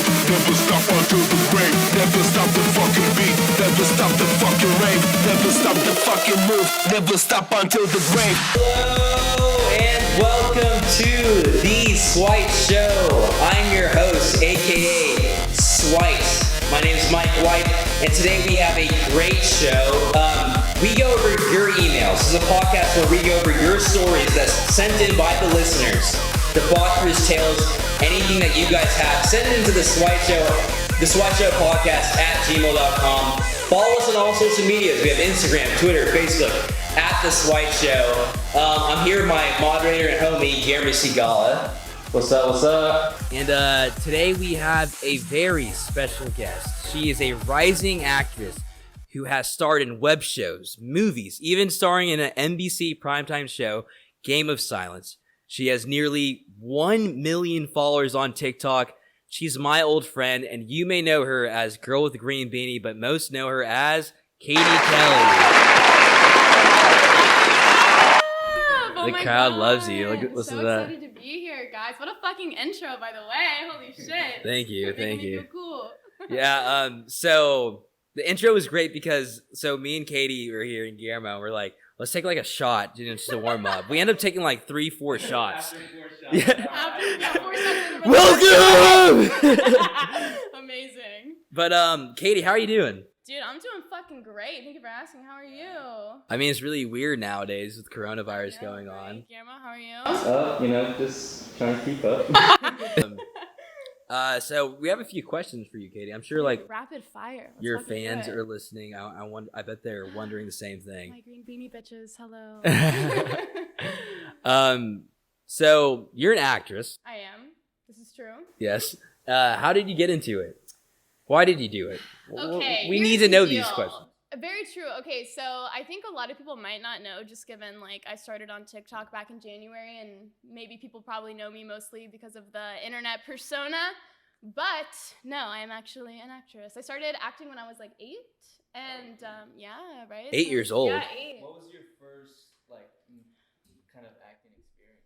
move, never stop until the grave. Never stop the fucking beat, never stop the fucking rave. Never stop the fucking move, never stop until the grave. Hello and welcome to the Swipe Show. I'm your host, aka Swipe. My name is Mike White, and today we have a great show. We go over your emails. This is a podcast where we go over your stories that's sent in by the listeners. The Debaucherous tales, anything that you guys have, send it into the Swipe Show podcast at gmail.com. Follow us on all social medias. We have Instagram, Twitter, Facebook, at the Swipe Show. I'm here with my moderator and homie, Jeremy Sigala. What's up? And today we have a very special guest. She is a rising actress who has starred in web shows, movies, even starring in an NBC primetime show, Game of Silence. She has nearly 1 million followers on TikTok. She's my old friend, and you may know her as Girl with the Green Beanie, but most know her as Katie Kelly. The crowd loves you. Listen to that. Excited to be here, guys. What a fucking intro, by the way. Holy shit. Thank you. Feel cool. Yeah, so the intro was great because, me and Katie were here and Guillermo were like, let's take like a shot, just to warm up. We end up taking like 3-4 shots. Yeah. Welcome! Amazing. But Katie, how are you doing? Dude, I'm doing fucking great. Thank you for asking. How are you? I mean, it's really weird nowadays with coronavirus going on. Guillermo, how are you? Just trying to keep up. So we have a few questions for you, Katie. I'm sure like rapid fire. Your fans are listening. I bet they're wondering the same thing. My green beanie bitches, hello. So you're an actress. I am. This is true. Yes. How did you get into it? Why did you do it? Okay. We need to know these questions. Very true. Okay, so I think a lot of people might not know, just given like I started on TikTok back in January, and maybe people probably know me mostly because of the internet persona. But no, I am actually an actress. I started acting when I was like 8, and yeah, right. 8 years old. Yeah, 8. What was your first kind of acting experience?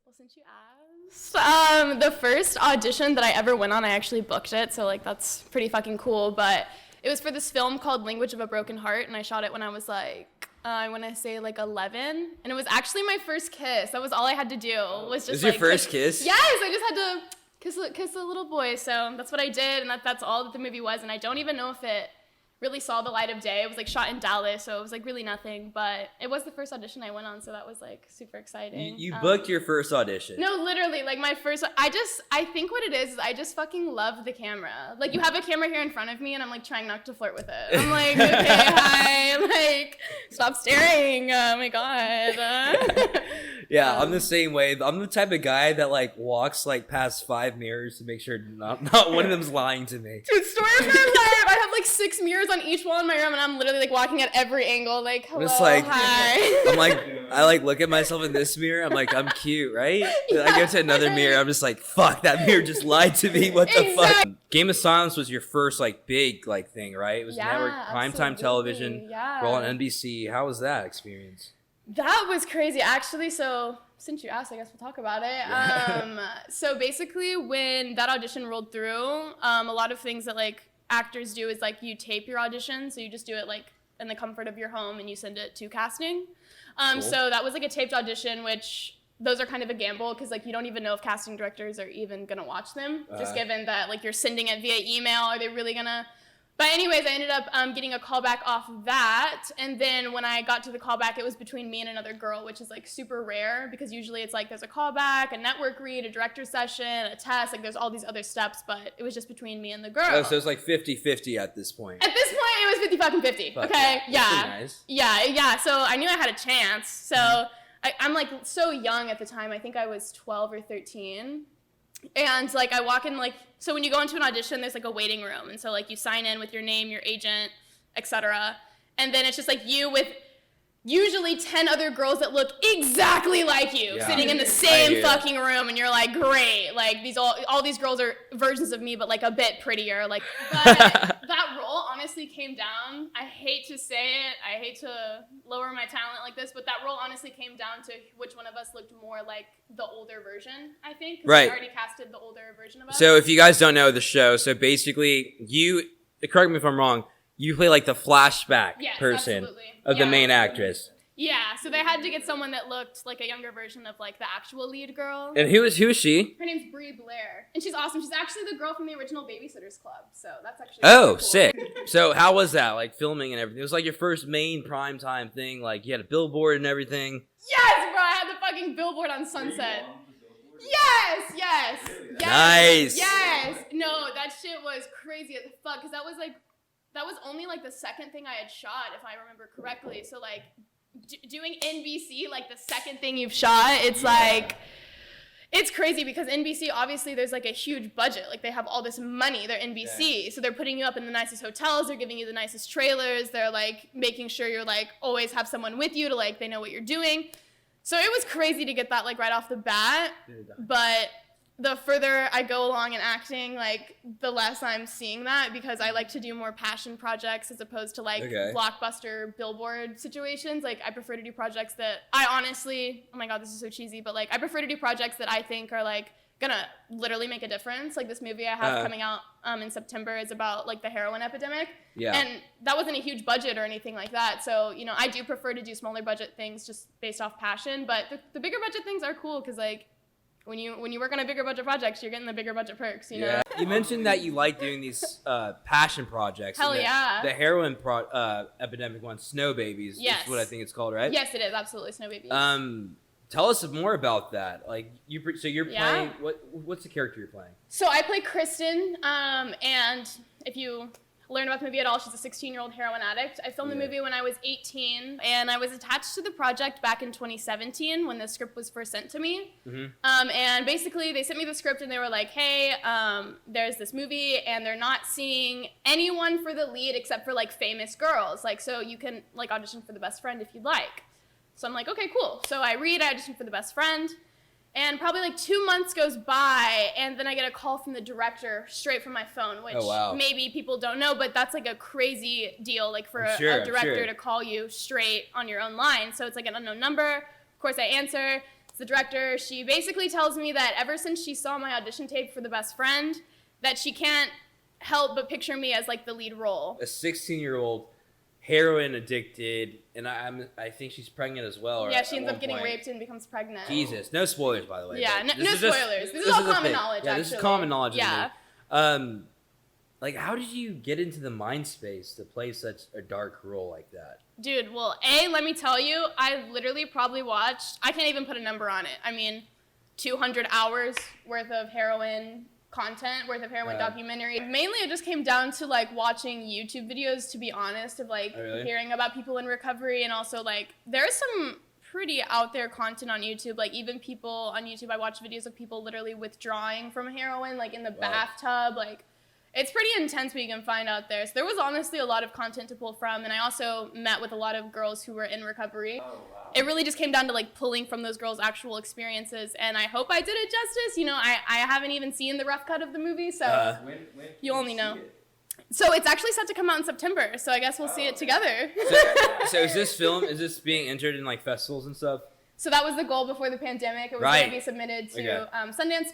Well, since you asked, the first audition that I ever went on, I actually booked it, so like that's pretty fucking cool. But it was for this film called Language of a Broken Heart, and I shot it when I was like, I want to say like 11, and it was actually my first kiss. That was all I had to do. Was just was your first kiss? Yes, I just had to kiss a little boy. So that's what I did, and that's all that the movie was. And I don't even know if it really saw the light of day. It was like shot in Dallas, so it was like really nothing. But it was the first audition I went on, so that was like super exciting. You booked your first audition? No, literally, like my first. I think what it is I just fucking love the camera. Like you have a camera here in front of me, and I'm like trying not to flirt with it. I'm like, okay, hi, like stop staring. Oh my god. Yeah, I'm the same way. I'm the type of guy that like walks like past 5 mirrors to make sure not one of them's lying to me. Dude, story of my life. I have like 6 mirrors on each wall in my room, and I'm literally like walking at every angle, like hello, hi. I'm like, I like look at myself in this mirror. I'm like, I'm cute, right? Yeah, I go to another mirror. I'm just like, fuck, that mirror just lied to me. What the fuck? Game of Silence was your first like big like thing, right? It was network primetime television. Yeah. We're on NBC. How was that experience? That was crazy, actually. So since you asked, I guess we'll talk about it. So basically, when that audition rolled through, a lot of things that like actors do is like you tape your audition, so you just do it like in the comfort of your home and you send it to casting. Cool. So that was like a taped audition, which those are kind of a gamble because like you don't even know if casting directors are even gonna watch them, just given that like you're sending it via email. Are they really gonna? But anyways, I ended up getting a callback off of that, and then when I got to the callback, it was between me and another girl, which is like super rare because usually it's like there's a callback, a network read, a director session, a test, like there's all these other steps, but it was just between me and the girl. Oh, so it's like 50-50 at this point. At this point, it was 50 fucking 50. Okay, yeah. Nice. Yeah. So I knew I had a chance. So I'm like so young at the time. I think I was 12 or 13. And like I walk in like, so when you go into an audition, there's like a waiting room. And so like you sign in with your name, your agent, etc. And then it's just like you with usually 10 other girls that look exactly like you sitting in the same fucking room. And you're like, great. Like these all these girls are versions of me, but like a bit prettier. Like, but that role, honestly, honestly came down. I hate to say it. I hate to lower my talent like this, but that role honestly came down to which one of us looked more like the older version, I think. 'Cause Right. We already casted the older version of us. So if you guys don't know the show, so basically you, correct me if I'm wrong, you play like the flashback Yes, person absolutely. of the Yeah. main actress. Yeah, so they had to get someone that looked like a younger version of like the actual lead girl. And who is she? Her name's Brie Blair, and she's awesome. She's actually the girl from the original Babysitters Club, so that's actually Oh, really cool. sick. So how was that, like filming and everything? It was like your first main primetime thing, like you had a billboard and everything. Yes, bro, I had the fucking billboard on Sunset. Yes. Nice. Yes. No, that shit was crazy as fuck, because that was only like the second thing I had shot, if I remember correctly. So like doing NBC, like the second thing you've shot, it's like, it's crazy because NBC, obviously there's like a huge budget. Like they have all this money, they're NBC. So they're putting you up in the nicest hotels, they're giving you the nicest trailers, they're like making sure you're like always have someone with you to like, they know what you're doing. So it was crazy to get that like right off the bat, but the further I go along in acting, like the less I'm seeing that, because I like to do more passion projects as opposed to like blockbuster billboard situations. Like I prefer to do projects that I honestly, oh my God, this is so cheesy, but like I prefer to do projects that I think are like gonna literally make a difference. Like this movie I have coming out in September is about like the heroin epidemic. Yeah. And that wasn't a huge budget or anything like that. So, you know, I do prefer to do smaller budget things just based off passion, but the bigger budget things are cool because like when you work on a bigger budget projects, you're getting the bigger budget perks, you know? Yeah. You mentioned that you like doing these passion projects. Hell and yeah. The heroin epidemic one, Snow Babies, Yes. is what I think it's called, right? Yes, it is, absolutely, Snow Babies. Tell us more about that. Like so you're Yeah. playing, what's the character you're playing? So I play Kristen, and if you learn about the movie at all, she's a 16-year-old heroin addict. I filmed the movie when I was 18, and I was attached to the project back in 2017 when the script was first sent to me. And basically, they sent me the script, and they were like, hey, there's this movie, and they're not seeing anyone for the lead except for, like, famous girls. Like, so you can, like, audition for the best friend if you'd like. So I'm like, okay, cool. So I audition for the best friend. And probably like 2 months goes by, and then I get a call from the director straight from my phone, which maybe people don't know, but that's like a crazy deal, like for a director to call you straight on your own line. So it's like an unknown number. Of course, I answer. It's the director. She basically tells me that ever since she saw my audition tape for The Best Friend, that she can't help but picture me as like the lead role. A 16-year-old heroin addicted, and I think she's pregnant as well. Yeah, she ends up getting raped and becomes pregnant. Jesus, no spoilers, by the way. Yeah, no spoilers. This is all common knowledge. Yeah, this is common knowledge. Yeah. Like, how did you get into the mind space to play such a dark role like that? Dude, well, let me tell you, I literally probably watched, I can't even put a number on it. I mean, 200 hours worth of heroin content, worth of heroin documentary. Mainly it just came down to like watching YouTube videos, to be honest, of like hearing about people in recovery, and also like there's some pretty out there content on YouTube. Like even people on YouTube, I watch videos of people literally withdrawing from heroin, like in the bathtub. Like it's pretty intense what you can find out there. So there was honestly a lot of content to pull from, and I also met with a lot of girls who were in recovery. It really just came down to like pulling from those girls' actual experiences, and I hope I did it justice. You know, I haven't even seen the rough cut of the movie, so you only know. So it's actually set to come out in September, so I guess we'll see it together. So is this being entered in like festivals and stuff? So that was the goal before the pandemic. It was going to be submitted to Sundance,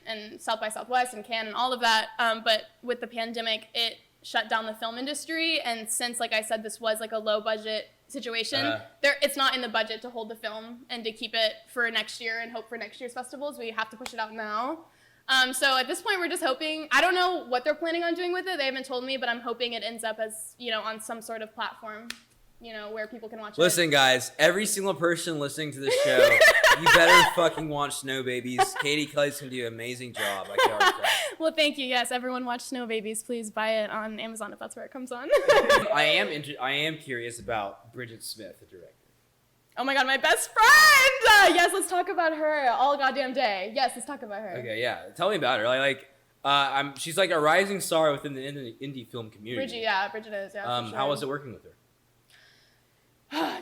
and South by Southwest and Cannes and all of that. But with the pandemic, it shut down the film industry. And since, like I said, this was like a low budget situation, it's not in the budget to hold the film and to keep it for next year and hope for next year's festivals. We have to push it out now. So at this point, we're just hoping. I don't know what they're planning on doing with it. They haven't told me, but I'm hoping it ends up as, you know, on some sort of platform, you know, where people can watch it. Listen, guys, every single person listening to this show, you better fucking watch Snow Babies. Katie Kelly's gonna do an amazing job. I can already tell. Well, thank you. Yes, everyone watch Snow Babies. Please buy it on Amazon if that's where it comes on. I am curious about Bridget Smith, the director. Oh my God, my best friend! Yes, let's talk about her all goddamn day. Yes, let's talk about her. Okay, yeah. Tell me about her. She's like a rising star within the indie film community. Bridget is. Yeah. For sure. How was it working with her?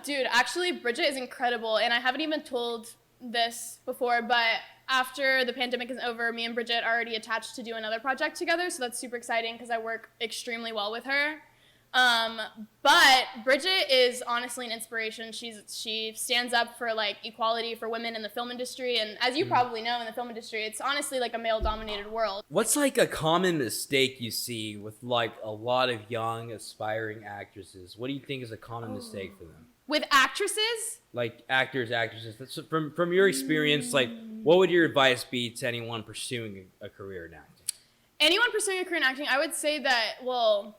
Dude, actually, Bridget is incredible, and I haven't even told this before, but after the pandemic is over, me and Bridget are already attached to do another project together, so that's super exciting because I work extremely well with her. But Bridget is honestly an inspiration. She stands up for like equality for women in the film industry, and as you probably know, in the film industry, it's honestly like a male-dominated world. What's like a common mistake you see with like a lot of young aspiring actresses? What do you think is a common mistake for them? With actresses? Like actors, actresses. That's from your experience, like what would your advice be to anyone pursuing a career in acting? Anyone pursuing a career in acting, I would say that, well,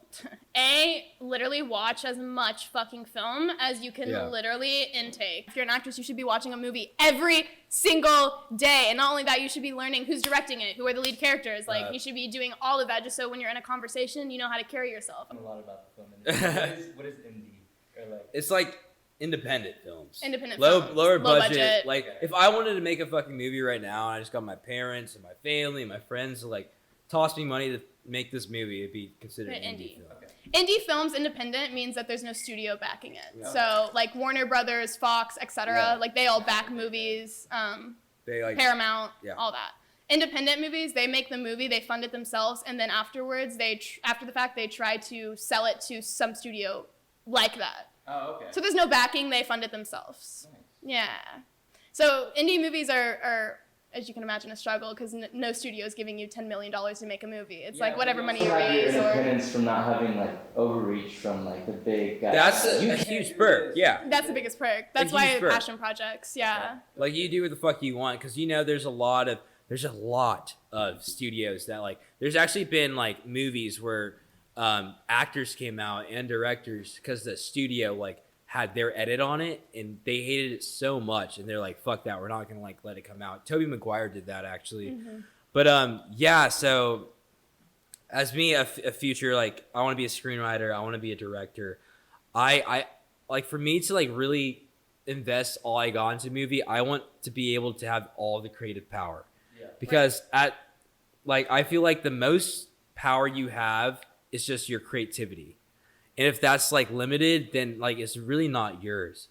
literally watch as much fucking film as you can literally intake. If you're an actress, you should be watching a movie every single day. And not only that, you should be learning who's directing it, who are the lead characters. Like, you should be doing all of that just so when you're in a conversation, you know how to carry yourself. A lot about the film industry. What is indie? Or like... It's like independent films. Lower budget. Like, if I wanted to make a fucking movie right now, and I just got my parents and my family and my friends to, like, toss me money to make this movie, it'd be considered an indie film. Okay. Indie films, independent, means that there's no studio backing it. Yeah. So, like, Warner Brothers, Fox, etc., like, they all back movies, they like Paramount, all that. Independent movies, they make the movie, they fund it themselves, and then afterwards, after the fact, they try to sell it to some studio like that. Oh, okay. So there's no backing, they fund it themselves. Nice. Yeah. So indie movies are, as you can imagine, a struggle because no studio is giving you $10 million to make a movie. It's like whatever money you raise. Independence from not having like overreach from like the big guys. That's a huge perk, yeah. That's the biggest perk. That's why passion projects, Like you do what the fuck you want because you know there's a lot of studios that like there's actually been like movies where actors came out and directors because the studio like had their edit on it and they hated it so much and they're like, fuck that, we're not gonna like let it come out. Tobey Maguire did that actually. But yeah, so as me a future, like I want to be a screenwriter, I want to be a director. I like for me to like really invest all I got into a movie, I want to be able to have all the creative power. Because I feel like the most power you have is just your creativity. And if that's like limited, then like it's really not yours.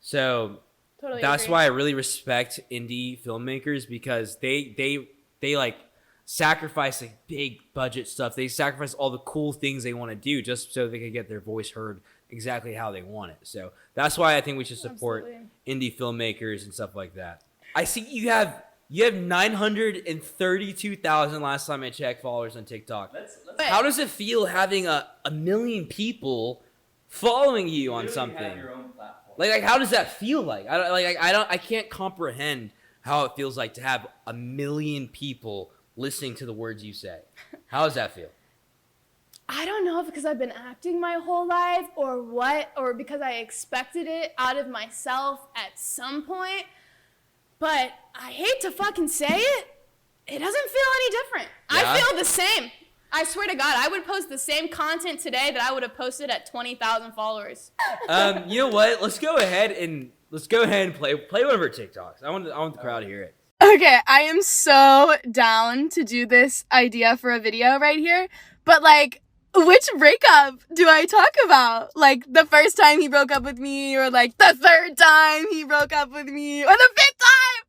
So totally that's agree. why I really respect indie filmmakers because they like sacrifice like big budget stuff. They sacrifice all the cool things they want to do just so they can get their voice heard exactly how they want it. So that's why I think we should support indie filmmakers and stuff like that. I see you have 932,000 last time I checked followers on TikTok. How does it feel having a million people following you on something? Have your own platform. Like how does that feel like? I can't comprehend how it feels like to have a million people listening to the words you say. How does that feel? I don't know if because I've been acting my whole life or what, or because I expected it out of myself at some point. But I hate to fucking say it, it doesn't feel any different. Yeah. I feel the same. I swear to God, I would post the same content today that I would have posted at 20,000 followers. You know what? Let's go ahead and play one of her TikToks. I want the crowd to hear it. Okay, I am so down to do this idea for a video right here. But like, which breakup do I talk about? Like the first time he broke up with me, or like the third time he broke up with me, or the fifth time?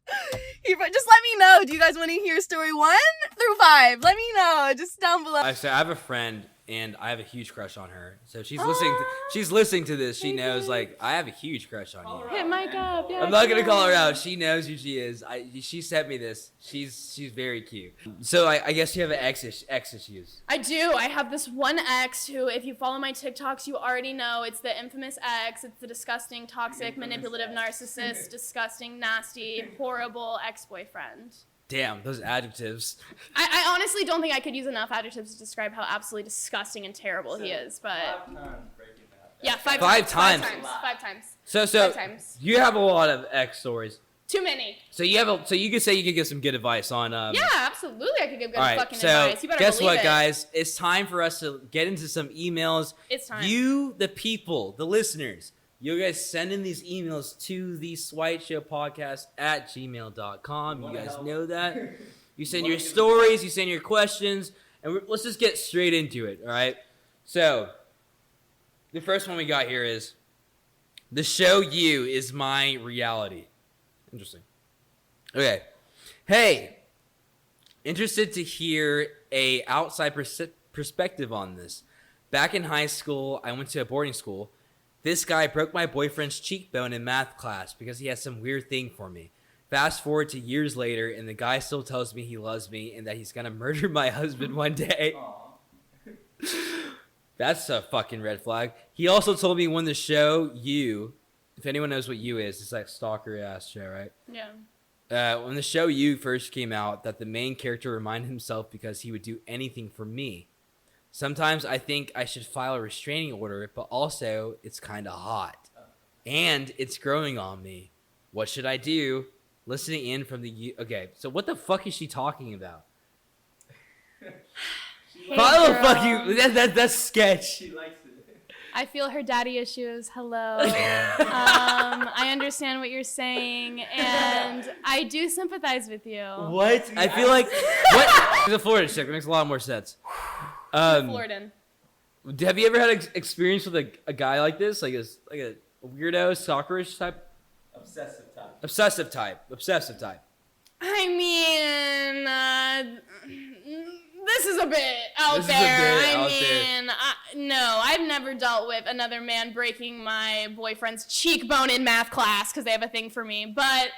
Just let me know. Do you guys want to hear story 1 through 5? Let me know. Just down below. I have a friend and I have a huge crush on her. So she's listening to this. She knows like I have a huge crush on you. Hit Mike up. Yeah, I'm not gonna call her out. She knows who she is. She sent me this. She's very cute. So I guess you have an ex issues. I do. I have this one ex who, if you follow my TikToks, you already know it's the infamous ex. It's the disgusting, toxic, manipulative, narcissist, disgusting, nasty, horrible ex-boyfriend. Damn, those adjectives. I honestly don't think I could use enough adjectives to describe how absolutely disgusting and terrible he is, but... 5 times breaking up. Yeah, 5 times. 5 times. So 5 times. You have a lot of ex stories. Too many. So you could say you could give some good advice on... yeah, absolutely I could give good fucking so advice. You better guess believe what, it. guys? It's time for us to get into some emails. It's time. You, the people, the listeners, you guys send in these emails to the switeshowpodcast@gmail.com. You guys know that. You send your stories, you send your questions, and let's just get straight into it, all right? So, the first one we got here is, the show You is my reality. Interesting. Okay. Hey, interested to hear a outside perspective on this. Back in high school, I went to a boarding school. This guy broke my boyfriend's cheekbone in math class because he had some weird thing for me. Fast forward to years later, and the guy still tells me he loves me and that he's gonna murder my husband one day. That's a fucking red flag. He also told me when the show You, if anyone knows what You is, it's like stalker ass show, right? Yeah. When the show You first came out, that the main character reminded himself because he would do anything for me. Sometimes I think I should file a restraining order, but also it's kind of hot. And it's growing on me. What should I do? Listening in from the... Okay, so what the fuck is she talking about? Hey, Follow girl. fuck you. That's sketch. She likes it. I feel her daddy issues. Hello. I understand what you're saying, and I do sympathize with you. What? I feel like... What? She's a Florida chick. It makes a lot more sense. Floridan. Have you ever had experience with a guy like this? Like a weirdo, stalkerish type? Obsessive type. Obsessive type. I mean, this is a bit out This is a there. bit I out there. mean, no, I've never dealt with another man breaking my boyfriend's cheekbone in math class because they have a thing for me. But,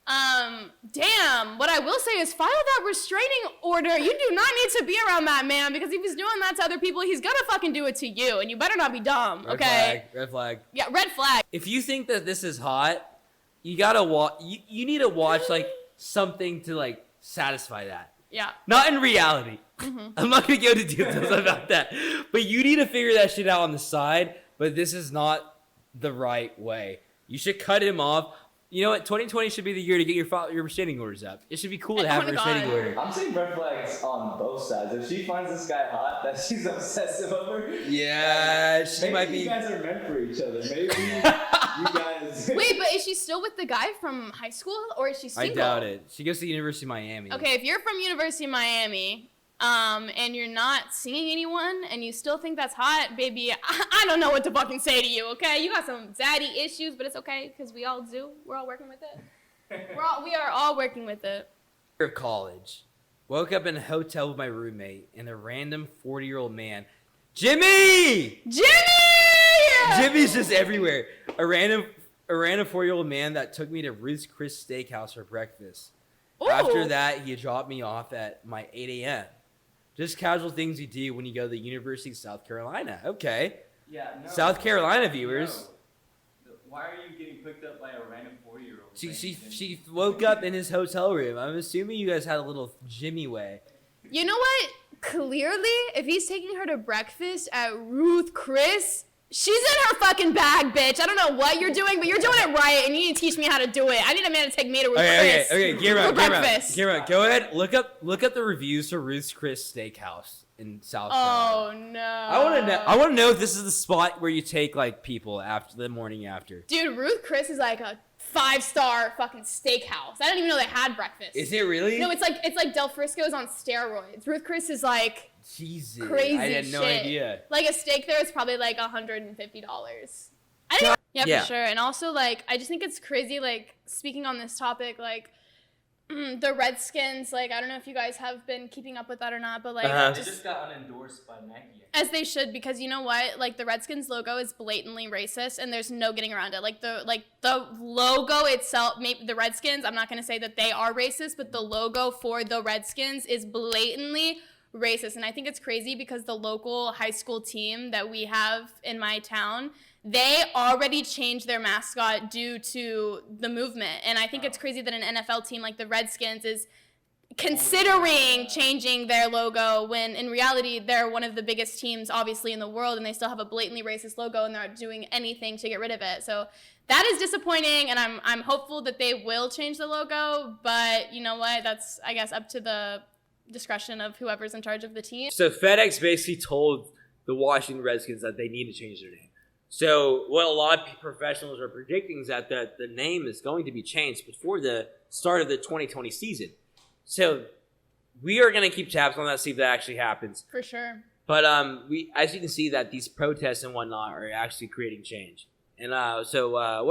damn, what I will say is file that restraining order. You do not need to be around that man because if he's doing that to other people, he's gonna fucking do it to you, and you better not be dumb, okay? Red flag. Yeah, red flag. If you think that this is hot, you gotta watch. You need to watch like something to like satisfy that. Yeah. Not in reality. I'm not gonna go into details about that. But you need to figure that shit out on the side. But this is not the right way. You should cut him off. You know what? 2020 should be the year to get your restraining orders up. It should be cool to have Oh a my restraining God. order. I'm seeing red flags on both sides. If she finds this guy hot, that she's obsessive over. Yeah, she maybe might be. you guys are meant for each other. Maybe you guys. Wait, but is she still with the guy from high school, or is she I single? doubt it. She goes to the University of Miami. Okay, if you're from University of Miami, and you're not seeing anyone, and you still think that's hot, baby, I don't know what to fucking say to you. Okay, you got some daddy issues, but it's okay because we all do. We're all working with it. We are all working with it. Of college. Woke up in a hotel with my roommate and a random 40-year-old man. Jimmy! Jimmy's just everywhere. A random 40-year-old man that took me to Ruth's Chris Steakhouse for breakfast. Ooh. After that, he dropped me off at my 8 a.m. Just casual things you do when you go to the University of South Carolina. Okay. Yeah. No. South Carolina viewers. No. Why are you getting picked up by a random 40-year-old? She woke up in his hotel room. I'm assuming you guys had a little Jimmy way. You know what? Clearly, if he's taking her to breakfast at Ruth Chris, she's in her fucking bag, bitch. I don't know what you're doing, but you're doing it right, and you need to teach me how to do it. I need a man to take me to Ruth Chris Okay, for breakfast. Gamera, go ahead. Look up the reviews for Ruth's Chris Steakhouse in South Carolina. Oh no. I want to know if this is the spot where you take like people after the morning after. Dude, Ruth Chris is like a 5-star fucking steakhouse. I didn't even know they had breakfast. Is it really? No, it's like Del Frisco's on steroids. Ruth Chris is like Jesus, crazy I had no shit. idea. Like a steak there is probably like $150. I didn't. Yeah, Yeah. for sure. And also, like, I just think it's crazy. Like, speaking on this topic, like, the Redskins. Like, I don't know if you guys have been keeping up with that or not, but like, They just got unendorsed by Nike. as they should, because you know what? Like, the Redskins logo is blatantly racist, and there's no getting around it. Like the logo itself, maybe the Redskins. I'm not gonna say that they are racist, but the logo for the Redskins is blatantly racist, and I think it's crazy because the local high school team that we have in my town, they already changed their mascot due to the movement, and I think it's crazy that an NFL team like the Redskins is considering changing their logo when in reality they're one of the biggest teams obviously in the world, and they still have a blatantly racist logo and they're not doing anything to get rid of it. So that is disappointing, and I'm hopeful that they will change the logo, but you know what, that's I guess up to the discretion of whoever's in charge of the team. So FedEx basically told the Washington Redskins that they need to change their name. So what a lot of professionals are predicting is that the name is going to be changed before the start of the 2020 season. So we are going to keep tabs on that, see if that actually happens. For sure. But we, as you can see, that these protests and whatnot are actually creating change. And what